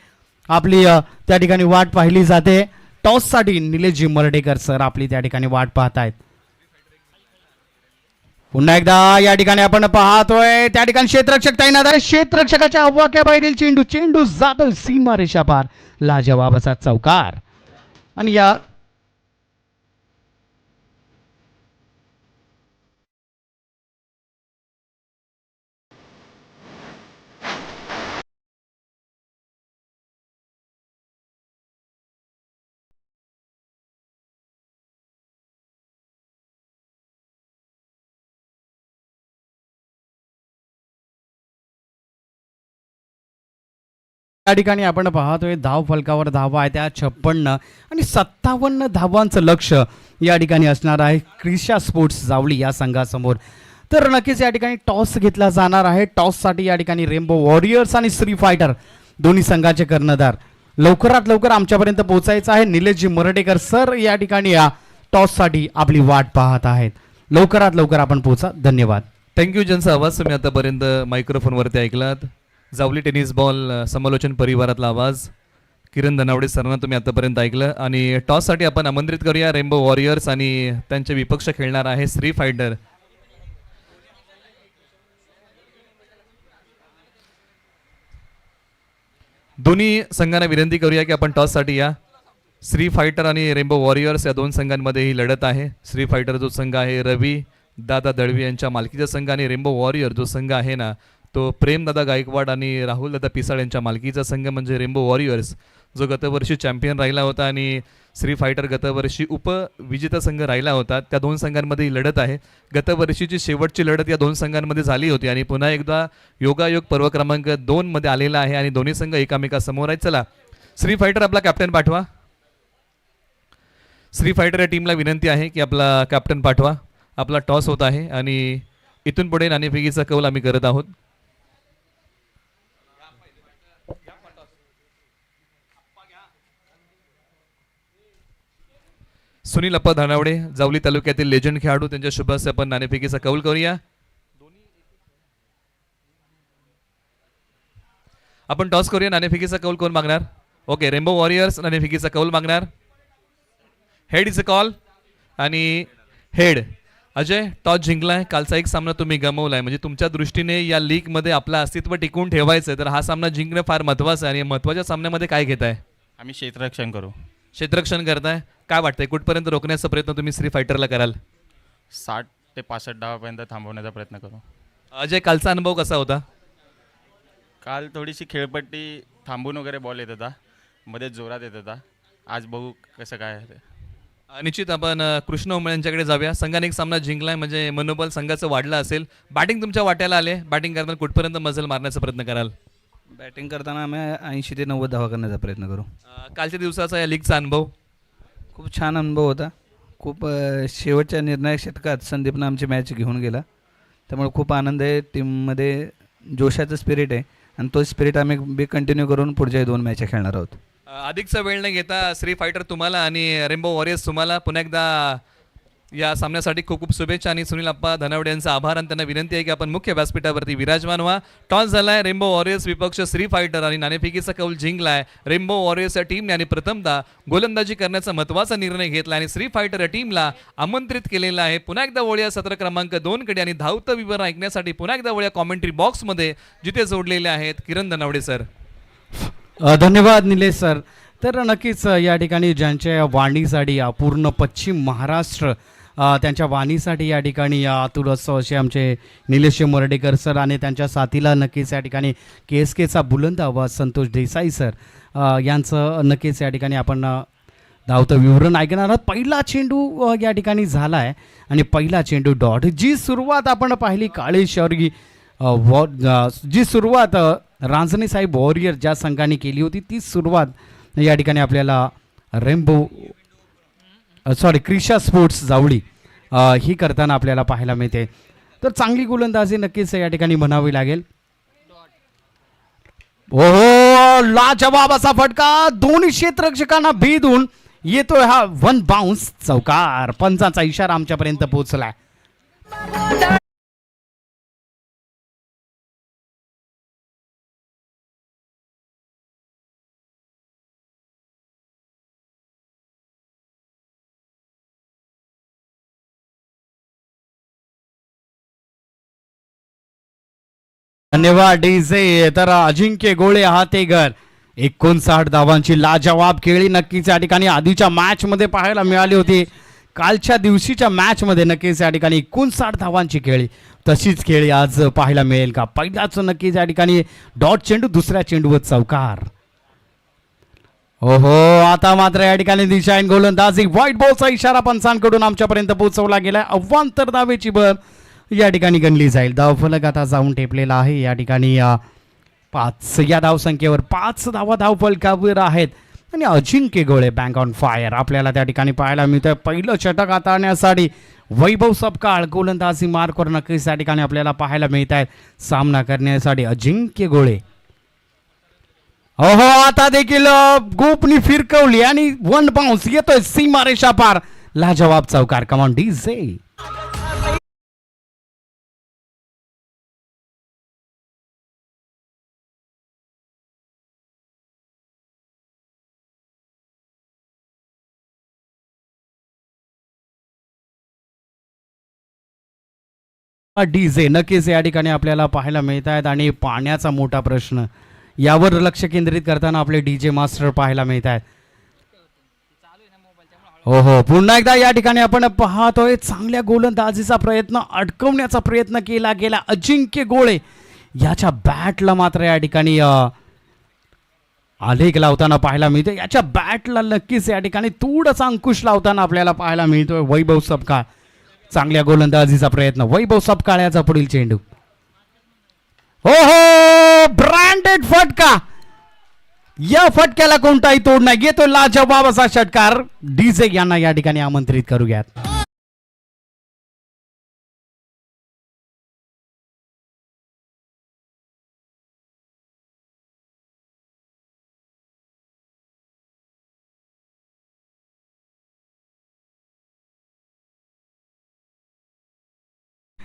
आपली त्या ठिकाणी वाट पाहिली जाते. टॉससाठी निलेशजी मर्डेकर सर आपली त्या ठिकाणी वाट पाहत आहेत. पुन्हा एकदा या ठिकाणी आपण पाहतोय त्या ठिकाणी क्षेत्ररक्षक तैनात आहे. क्षेत्ररक्षकाच्या अव्वाक्याबाहेरील चेंडू चेंडू जातो सीमारेषा पार. लाजवाब असा चौकार आणि या ठिकाणी आपण पाहतोय धाव फलकावर धावा आहे त्या 56 आणि 57 धावांचं लक्ष या ठिकाणी असणार आहे क्रिशा स्पोर्ट्स जावळी या संघासमोर. तर नक्कीच या ठिकाणी टॉस घेतला जाणार आहे. टॉससाठी या ठिकाणी रेम्बो वॉरियर्स आणि श्री फायटर दोन्ही संघाचे कर्णधार लवकरात लवकर आमच्यापर्यंत पोहोचायचं आहे. निलेशजी मर्डेकर सर या ठिकाणी या टॉससाठी आपली वाट पाहत आहेत. लवकरात लवकर आपण पोहोचा. धन्यवाद. थँक्यू. ज्यांचा आवाज तुम्ही आतापर्यंत मायक्रोफोनवरती ऐकलात. जावली टेनिस बॉल समालोचन परिवारातला आवाज किरण धनावडे सरांना तुम्ही आतापर्यंत ऐकलं. आणि टॉससाठी आपण आमंत्रित करूया रेम्बो वॉरियर्स आणि त्यांचे विपक्ष खेळणार आहे श्री फायटर. दोन्ही संघांना विनंती करूया की आपण टॉससाठी या. श्री फायटर आणि रेम्बो वॉरियर्स या 2 संघांमध्ये ही लढत आहे. श्री फायटर जो संघ आहे रवी दादा दळवी यांच्या मालकीचा संघ आणि रेम्बो वॉरियर जो संघ आहे ना तो प्रेमदादा गायकवाड आणि राहुल दादा पिसाळ यांच्या मालकीचा संघ म्हणजे रेम्बो वॉरियर्स जो गतवर्षी चॅम्पियन राहिला होता आणि श्री फायटर गतवर्षी उपविजेता संघ राहिला होता. त्या 2 संघांमध्ये ही लढत आहे. गतवर्षीची शेवटची लढत या 2 संघांमध्ये झाली होती आणि पुन्हा एकदा योगायोग पर्व क्रमांक 2 मध्ये आलेला आहे आणि दोन्ही संघ एकामेकासमोर आहेत. चला श्री फायटर आपला कॅप्टन पाठवा. श्री फायटर या टीमला विनंती आहे की आपला कॅप्टन पाठवा. आपला टॉस होत आहे आणि इथून पुढे नाणेफेकीचा कौल आम्ही करत आहोत. सुनील अप्पा धानावडे, जावली तालुक्यातील लेजंड खेळाडू, त्यांच्या शुभ हस्ते आपण नाणेफेकीचा कौल करूया. आपण टॉस करूया. नाणेफेकीचा कौल कोण मागणार? ओके, रेनबो वॉरियर्स नाणेफेकीचा कौल मागणार. हेड इज अ कॉल आणि हेड. अजय, टॉस जिंकलाय, कालचा एक सामना तुम्ही गमावलाय, म्हणजे तुमच्या दृष्टीने या लीगमध्ये आपलं अस्तित्व टिकवून ठेवायचं तर हा सामना जिंकणं फार महत्त्वाचं आहे. आणि महत्त्वाच्या सामन्यामध्ये काय घेताय? आम्ही क्षेत्ररक्षण करू. क्षेत्ररक्षण करताय. काय वाटतंय कुठपर्यंत रोखण्याचा प्रयत्न तुम्ही श्री फायटरला कराल? 60 ते 65 डावापर्यंत थांबवण्याचा प्रयत्न करू. अजय, कालचा अनुभव कसा होता? काल थोडीशी खेळपट्टी थांबून वगैरे बॉल येत होता, मध्ये जोरात येत होता. आज बघू कसं काय आहे ते. निश्चित आपण कृष्ण उमळे यांच्याकडे जाऊया. संघाने एक सामना जिंकलाय, म्हणजे मनोबल संघाचं वाढलं असेल. बॅटिंग तुमच्या वाट्याला आले, बॅटिंग करताना कुठपर्यंत मजल मारण्याचा प्रयत्न कराल? बॅटिंग करताना आम्ही 80 ते 90 धावा करण्याचा प्रयत्न करू. कालच्या दिवसाचा या लीगचा अनुभव? खूप छान अनुभव होता. खूप शेवटच्या निर्णायक षटकात संदीपनं आमची मॅच घेऊन गेला, त्यामुळे खूप आनंद आहे. टीममध्ये जोशाचं स्पिरिट आहे आणि तो स्पिरिट आम्ही बी कंटिन्यू करून पुढच्या 2 मॅच खेळणार आहोत. अधिकचा वेळ न घेता श्री फायटर तुम्हाला आणि रेनबो वॉरियर्स तुम्हाला पुन्हा एकदा या सामन्यासाठी खूप खूप शुभेच्छा आणि सुनील अप्पा धनावडे यांचा आभार. आणि त्यांना विनंती आहे की आपण मुख्य व्यासपीठावरती विराजमान व्हा. टॉस झालाय, रेनबो वॉरियर्स विपक्ष श्री फायटर आणि नाणेफेकीचा कौल जिंकलाय रेनबो वॉरियर्स या टीमने आणि प्रथमतः गोलंदाजी करण्याचा महत्त्वाचा निर्णय घेतला आणि श्री फायटर या टीमला आमंत्रित केलेला आहे. पुन्हा एकदा वळूया सत्र क्रमांक 2 कडे आणि धावतं विवरण ऐकण्यासाठी पुन्हा एकदा वळूया कॉमेंट्री बॉक्समध्ये, जिथे जोडलेले आहेत किरण धनावडे सर. धन्यवाद निलेश सर. तर नक्कीच या ठिकाणी ज्यांच्या वाणीसाठी पूर्ण पश्चिम महाराष्ट्र त्यांच्या वाणीसाठी या ठिकाणी आतुर असो असे आमचे निलेश मोर्डेकर सर आणि त्यांच्या साथीला नक्कीच या ठिकाणी KSKचा बुलंद आवाज संतोष देसाई सर यांचं नक्कीच या ठिकाणी आपण धावतं विवरण ऐकणार आहोत. पहिला चेंडू या ठिकाणी झाला आहे आणि पहिला चेंडू डॉट. जी सुरुवात आपण पाहिली काळेश्वरी जी सुरुवात रांजणे साहेब वॉरियर ज्या संघाने केली होती ती सुरुवात या ठिकाणी आपल्याला क्रिशा स्पोर्ट्स जावळी ही करताना आपल्याला पाहायला मिळते. तर चांगली गोलंदाजी नक्कीच या ठिकाणी म्हणावी लागेल. ओहो, लाजवाब असा फटका दोन्ही क्षेत्ररक्षकांना भेदून येतोय हा 1 बाउन्स चौकार. पंचांचा इशारा आमच्यापर्यंत पोहोचलाय. धन्यवाद डीजे. तर अजिंक्य गोळे हातेगर 59 धावांची लाजवाब खेळी नक्कीच या ठिकाणी आधीच्या मॅच मध्ये पाहायला मिळाली होती. कालच्या दिवशीच्या मॅच मध्ये नक्कीच या ठिकाणी 59 धावांची खेळी, तशीच खेळी आज पाहायला मिळेल का? पहिलाच नक्कीच या ठिकाणी डॉट चेंडू, दुसऱ्या चेंडूवर चौकार. ओहो, आता मात्र या ठिकाणी दिशाहीन गोलंदाजी, व्हाईट बॉलचा इशारा पंचांकडून आमच्यापर्यंत पोहोचवला गेला. अव्वांतर धावेची भर या ठिकाणी गणली जाईल. धावफलक आता जाऊन टेपलेला आहे या ठिकाणी 5 या धावसंख्येवर 5 धावा धावफलकावर आहेत आणि अजिंक्य गोळे बँक ऑन फायर आपल्याला त्या ठिकाणी पाहायला मिळतं. पहिलं षटक हाताळण्यासाठी वैभव सपकाळ गोलंदाजी मार्कवर नक्कीच त्या ठिकाणी आपल्याला पाहायला मिळत आहेत. सामना करण्यासाठी अजिंक्य गोळे. ओहो, आता देखील गोपनी फिरकवली आणि 1 बाउन्स येतोय सीमारेषा पार. लाजवाब चौकार. Come on DJ. डीजे नक्कीच या ठिकाणी आपल्याला पाहायला मिळत आहेत आणि पाण्याचा मोठा प्रश्न यावर लक्ष केंद्रित करताना आपले डीजे मास्टर पाहायला मिळत आहेत. हो हो, पुन्हा एकदा या ठिकाणी आपण पाहतोय चांगल्या गोलंदाजीचा प्रयत्न, अडकवण्याचा प्रयत्न केला गेला. अजिंक्य गोळे याच्या बॅटला मात्र या ठिकाणी आलेख लावताना पाहायला मिळते. याच्या बॅटला नक्कीच या ठिकाणी थोडासा अंकुश लावताना आपल्याला पाहायला मिळतोय वैभव सपकाळ. चांगल्या गोलंदाजीचा प्रयत्न, वैभव सपकाळ याचा पुढील चेंडू. हो हो, ब्रँडेड फटका. या फटक्याला कोणताही तोड नाही. येतो लाजवाब असा षटकार. डीजे यांना या ठिकाणी आमंत्रित करूयात.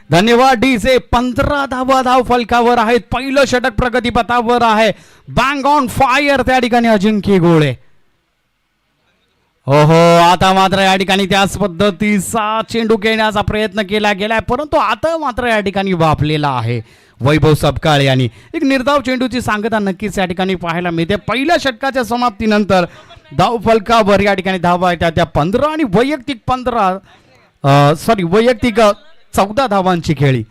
धन्यवाद डीजे. 15 धावा धाव फलकावर आहेत. पहिलं षटक प्रगतीपथावर आहे. बँग ऑन फायर त्या ठिकाणी अजिंक्य गोळे. हो हो, आता मात्र या ठिकाणी त्याच पद्धतीचा चेंडू खेळण्याचा प्रयत्न केला गेलाय, परंतु आता मात्र या ठिकाणी वापलेला आहे वैभव सपकाळ यांनी. एक निर्धाव चेंडूची सांगता नक्कीच या ठिकाणी पाहायला मिळते. पहिल्या षटकाच्या समाप्तीनंतर धाव फलकावर या ठिकाणी धावा येतात त्या 15 आणि वैयक्तिक 14 धावांची खेळी.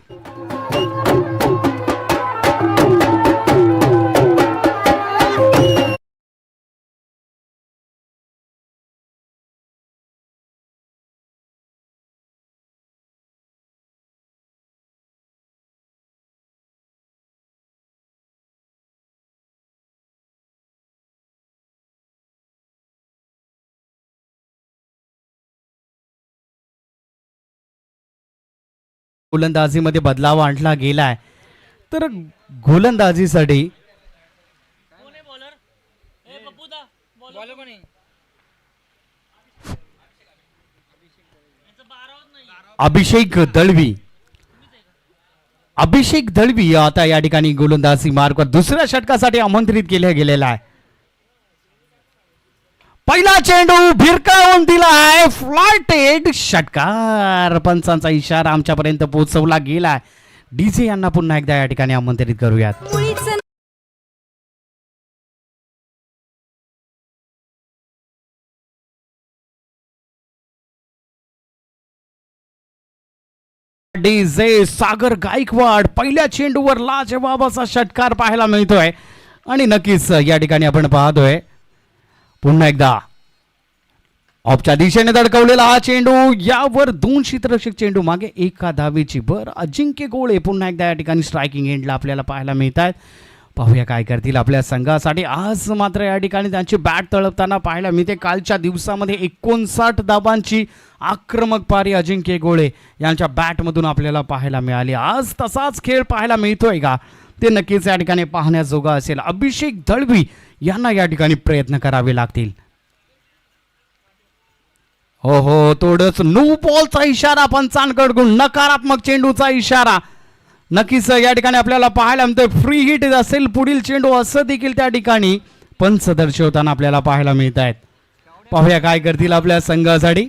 गोलंदाजीमध्ये बदलाव आणला गेलाय, तर गोलंदाजीसाठी अभिषेक दळवी आता या ठिकाणी गोलंदाजी मार्गवर दुसऱ्या षटकासाठी आमंत्रित केले गेलेला आहे. पहिला चेंडू भिरकावून दिला आहे. फ्लायटेड षटकार. पंचांचा इशारा आमच्यापर्यंत पोहोचवला गेलाय. डीजे यांना पुन्हा एकदा या ठिकाणी आमंत्रित करूयात. डीजे सागर गायकवाड पहिल्या चेंडूवर लाजवाब असा षटकार पाहायला मिळतोय आणि नक्कीच या ठिकाणी आपण पाहतोय पुन्हा एकदा ऑफच्या दिशेने धडकवलेला हा चेंडू. यावर 2 क्षेत्ररक्षक चेंडू मागे एका धावेची भर. अजिंक्य गोळे पुन्हा एकदा या ठिकाणी स्ट्रायकिंग एंडला आपल्याला पाहायला मिळतात. पाहूया काय करतील आपल्या संघासाठी. आज मात्र या ठिकाणी त्यांची बॅट तळपताना पाहायला मिळते. कालच्या दिवसामध्ये 59 धावांची आक्रमक पारी अजिंक्य गोळे यांच्या बॅटमधून आपल्याला पाहायला मिळाली. आज तसाच खेळ पाहायला मिळतोय का ते नक्कीच या ठिकाणी पाहण्याजोगा असेल. अभिषेक दळवी यांना या ठिकाणी प्रयत्न करावे लागतील. हो हो, थोडंच नो बॉलचा इशारा पंचांकडून. नकारात्मक चेंडूचा इशारा नक्कीच या ठिकाणी आपल्याला पाहायला मिळतोय. फ्री हिट असेल पुढील चेंडू असं देखील त्या ठिकाणी पंच दर्शवताना आपल्याला पाहायला मिळत आहेत. पाहूया काय करतील आपल्या संघासाठी.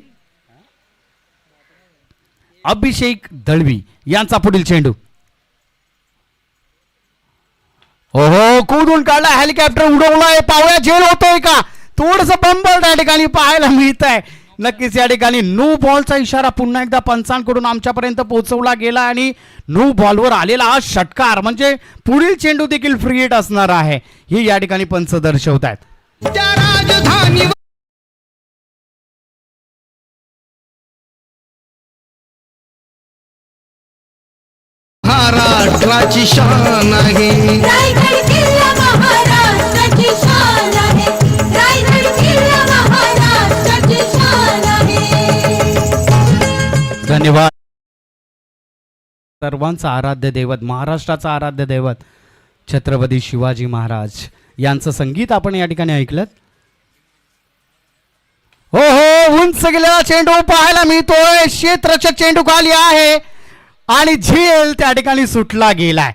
अभिषेक दळवी यांचा पुढील चेंडू. हो हो, कूदून काढला. हेलिकॉप्टर उडवलाय. पाहूया झेल होतोय का. थोडस बंबल त्या ठिकाणी पाहायला मिळत आहे. नक्कीच या ठिकाणी नो बॉलचा इशारा पुन्हा एकदा पंचांकडून आमच्यापर्यंत पोहोचवला गेला आणि नो बॉलवर आलेला हा षटकार म्हणजे पुढील चेंडू देखील फ्री हिट असणार आहे हे या ठिकाणी पंच दर्शवत आहेत. महाराष्ट्राची शान आहे. रायगड किल्ला महाराष्ट्राची शान आहे. रायगड किल्ला महाराष्ट्राची शान आहे. धन्यवाद. सर्वांचा आराध्य दैवत, महाराष्ट्राचा आराध्य दैवत छत्रपती शिवाजी महाराज यांचं संगीत आपण या ठिकाणी ऐकलं. हो हो, उंच गेलेला चेंडू पाहायला मिळतोय. क्षेत्ररक्षक चेंडू खाली आहे आणि झेल त्या ठिकाणी सुटला गेलाय.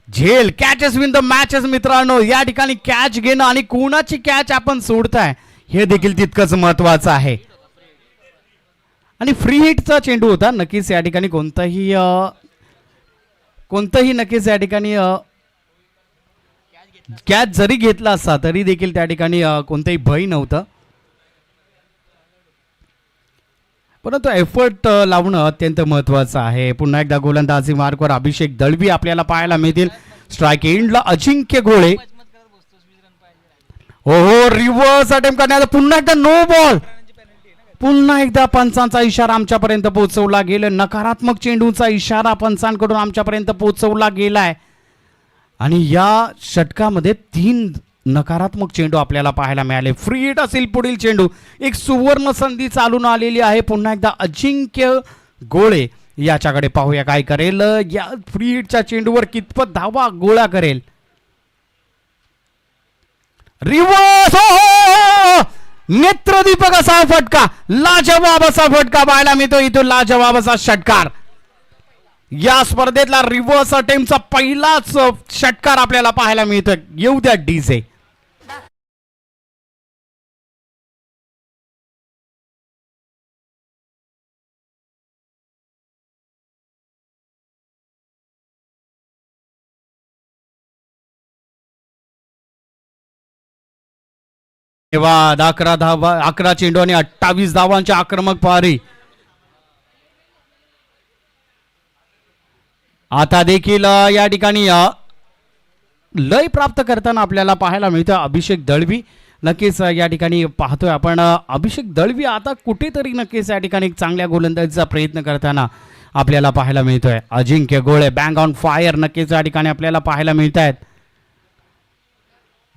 झेल कॅचेस विन द मॅचेस. मित्रांनो, या ठिकाणी कॅच घेणं आणि कोणाची कॅच आपण सोडताय हे देखील तितकंच महत्वाचं आहे. आणि फ्री हिटचा चेंडू होता. नक्कीच या ठिकाणी कोणताही नक्कीच या ठिकाणी कॅच जरी घेतला असता तरी देखील त्या ठिकाणी कोणताही भय नव्हतं, परंतु एफर्ट लावणं अत्यंत महत्वाचं आहे. पुन्हा एकदा गोलंदाजी मार्कवर अभिषेक दळवी आपल्याला पाहायला मिळतील. स्ट्राईक एंडला अजिंक्य गोळे. हो हो, रिव्हर्स अटेम्प्ट करण्याचा पुन्हा एकदा नो बॉल. पुन्हा एकदा पंचांचा इशारा आमच्यापर्यंत पोहोचवला गेला. नकारात्मक चेंडूचा इशारा पंचांकडून आमच्यापर्यंत पोहोचवला गेलाय आणि या षटकामध्ये 3 नकारात्मक चेंडू आपल्याला पाहायला मिळाले. फ्री हिट असेल पुढील चेंडू. एक सुवर्ण संधी चालून आलेली आहे. पुन्हा एकदा अजिंक्य गोळे याच्याकडे पाहूया काय करेल. या फ्री हिटच्या चेंडूवर कितपत धावा गोळा करेल. रिव्हर्स. नेत्रदीपक असा फटका, लाजवाब असा फटका पाहायला मिळतो इथून. लाजवाब असा षटकार. या स्पर्धेतला रिव्हर्स अटेम्पचा पहिलाच षटकार आपल्याला पाहायला मिळतोय. येऊ द्या डीजे. धन्यवाद. 11 धावा, 11 चेंडू आणि 28 धावांची आक्रमक पारी. आता देखील या ठिकाणी लय प्राप्त करताना आपल्याला पाहायला मिळतं अभिषेक दळवी. नक्कीच या ठिकाणी पाहतोय आपण अभिषेक दळवी आता कुठेतरी नक्कीच या ठिकाणी एक चांगल्या गोलंदाजीचा प्रयत्न करताना आपल्याला पाहायला मिळतोय. अजिंक्य गोळे बँग ऑन फायर नक्कीच या ठिकाणी आपल्याला पाहायला मिळत आहेत.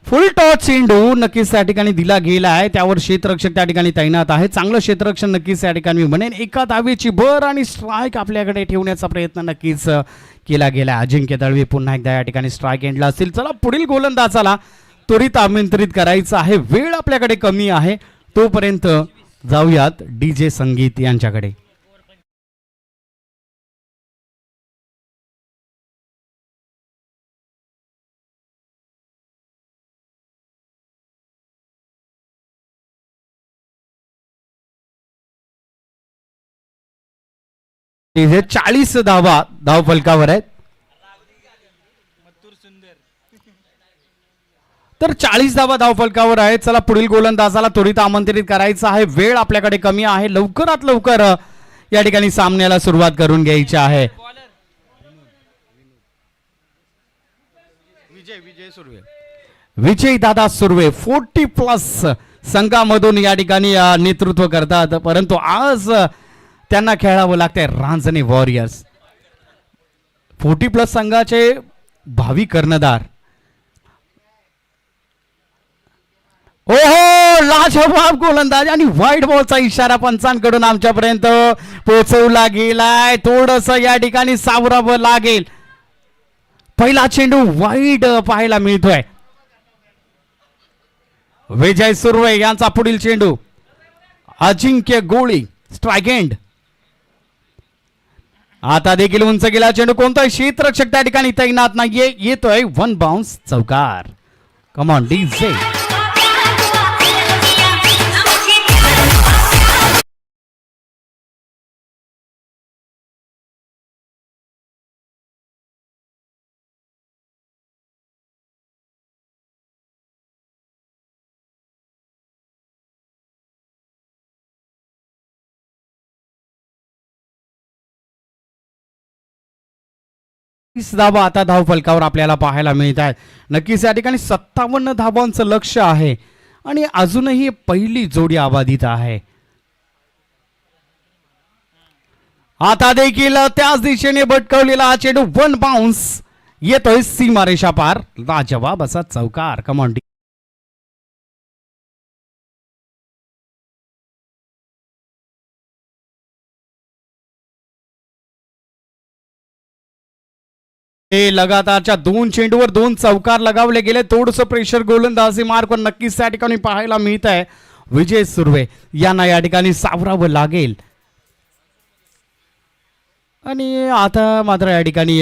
फुल टॉस चेंडू नक्कीच त्या ठिकाणी दिला गेला आहे. त्यावर क्षेत्ररक्षक त्या ठिकाणी तैनात आहे. चांगलं क्षेत्ररक्षण नक्कीच या ठिकाणी मी म्हणेन. एका धावेची भर आणि स्ट्राईक आपल्याकडे ठेवण्याचा प्रयत्न नक्कीच केला गेला. अजिंक्य दळवी पुन्हा एकदा या ठिकाणी स्ट्राईक एंडला असतील. चला पुढील गोलंदाजाला त्वरित आमंत्रित करायचं आहे. वेळ आपल्याकडे कमी आहे. तोपर्यंत जाऊयात डीजे संगीत यांच्याकडे. डीजे 40 धावा धावफलकावर आहेत. तर 40 धावा धावफलकावर आहेत. चला पुढील गोलंदाजाला त्वरित आमंत्रित करायचं आहे. वेळ आपल्याकडे कमी आहे. लवकरात लवकर या ठिकाणी सामन्याला सुरुवात करून घ्यायची आहे. विजय दादा सुर्वे 40+ संघामधून या ठिकाणी नेतृत्व करतात. परंतु आज त्यांना खेळावं लागतंय रांजणे वॉरियर्स. 40+ संघाचे भावी कर्णधार. ओहो लाजवाब गोलंदाज आणि व्हाईट बॉलचा इशारा पंचांकडून आमच्यापर्यंत पोहोचवला गेलाय. थोडस या ठिकाणी सावरावं लागेल. पहिला चेंडू वाईड पाहायला मिळतोय. विजय सुर्वे यांचा पुढील चेंडू. अजिंक्य गोळी स्ट्राईक एंड. आता देखील उंच गेला चेंडू. कोणताही क्षेत्ररक्षक त्या ठिकाणी तैनात नाहीये. येतोय 1 बाउन्स चौकार. Come on DJ. धावा आता धावफलकावर आपल्याला पाहायला मिळत आहेत. नक्कीच या ठिकाणी 57 धावांचं लक्ष आहे आणि अजूनही पहिली जोडी अबाधित आहे. आता देखील त्याच दिशेने भटकवलेला हा चेंडू 1 बाउन्स येतोय सीमारेषा पार. लाजवाब असा चौकार. कमांडी लगातारच्या 2 चेंडूवर 2 चौकार लगावले गेले. थोडंसं प्रेशर गोलंदाजी मार्कवर नक्कीच त्या ठिकाणी पाहायला मिळत आहे. विजय सुर्वे यांना या ठिकाणी सावरावं लागेल आणि आता मात्र या ठिकाणी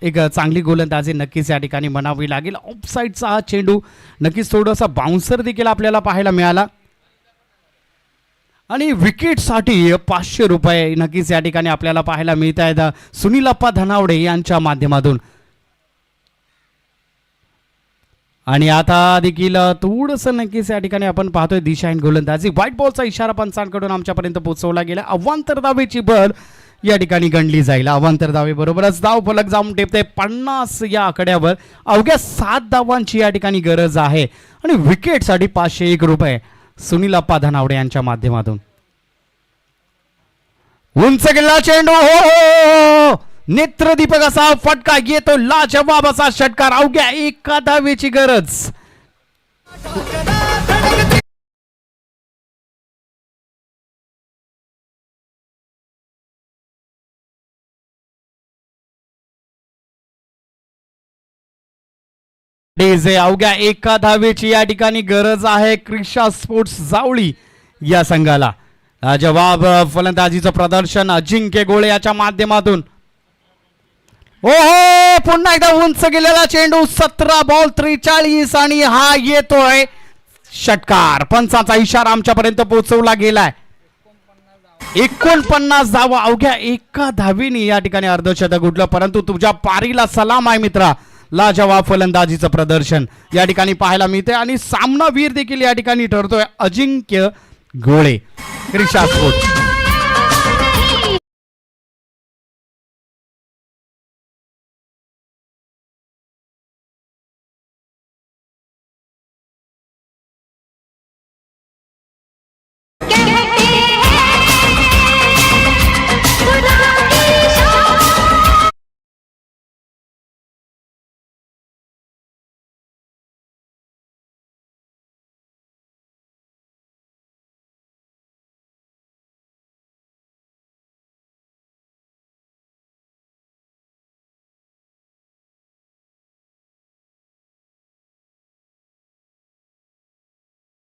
एक चांगली गोलंदाजी नक्कीच या ठिकाणी म्हणावी लागेल. ऑफसाईडचा हा चेंडू नक्कीच थोडासा बाउन्सर देखील आपल्याला पाहायला मिळाला आणि विकेटसाठी 500 रुपये नक्कीच या ठिकाणी आपल्याला पाहायला मिळत आहेत सुनीलप्पा धनावडे यांच्या माध्यमातून. आणि आता देखील थोडंसं नक्कीच या ठिकाणी आपण पाहतोय दिशाहीन गोलंदाजी. व्हाईट बॉलचा इशारा पंचांकडून आमच्यापर्यंत पोहोचवला गेला. अवांतर धावेची बल या ठिकाणी गणली जाईल. अवांतर धावे बरोबरच धाव फलक जाऊन टेपते 50 या आकड्यावर. अवघ्या 7 धावांची या ठिकाणी गरज आहे आणि विकेटसाठी 501 रुपये सुनीलप्पा धनावडे यांच्या माध्यमातून. उंच गेला चेंडू. हो नेत्रदीपक असा फटका येतो. लाजवाब असा षटकार. अवघ्या 1 धावेची गरज. डीजे अवघ्या 1 धावेची या ठिकाणी गरज आहे क्रिशा स्पोर्ट्स जावळी या संघाला. जवाब फलंदाजीचं प्रदर्शन अजिंक्य गोळे याच्या माध्यमातून. हो पुन्हा एकदा उंच गेलेला चेंडू 17 बॉल 43 आणि हा येतोय षटकार. पंचाचा इशारा आमच्यापर्यंत पोहोचवला गेलाय. 49 धावा अवघ्या एका धावीने या ठिकाणी अर्धशतक उडलं. परंतु तुझ्या पारीला सलाम आहे मित्रा. लाजवाब फलंदाजीचं प्रदर्शन या ठिकाणी पाहायला मिळते आणि सामनावीर देखील या ठिकाणी ठरतोय अजिंक्य गोळे. क्रीडा स्पोर्ट्स.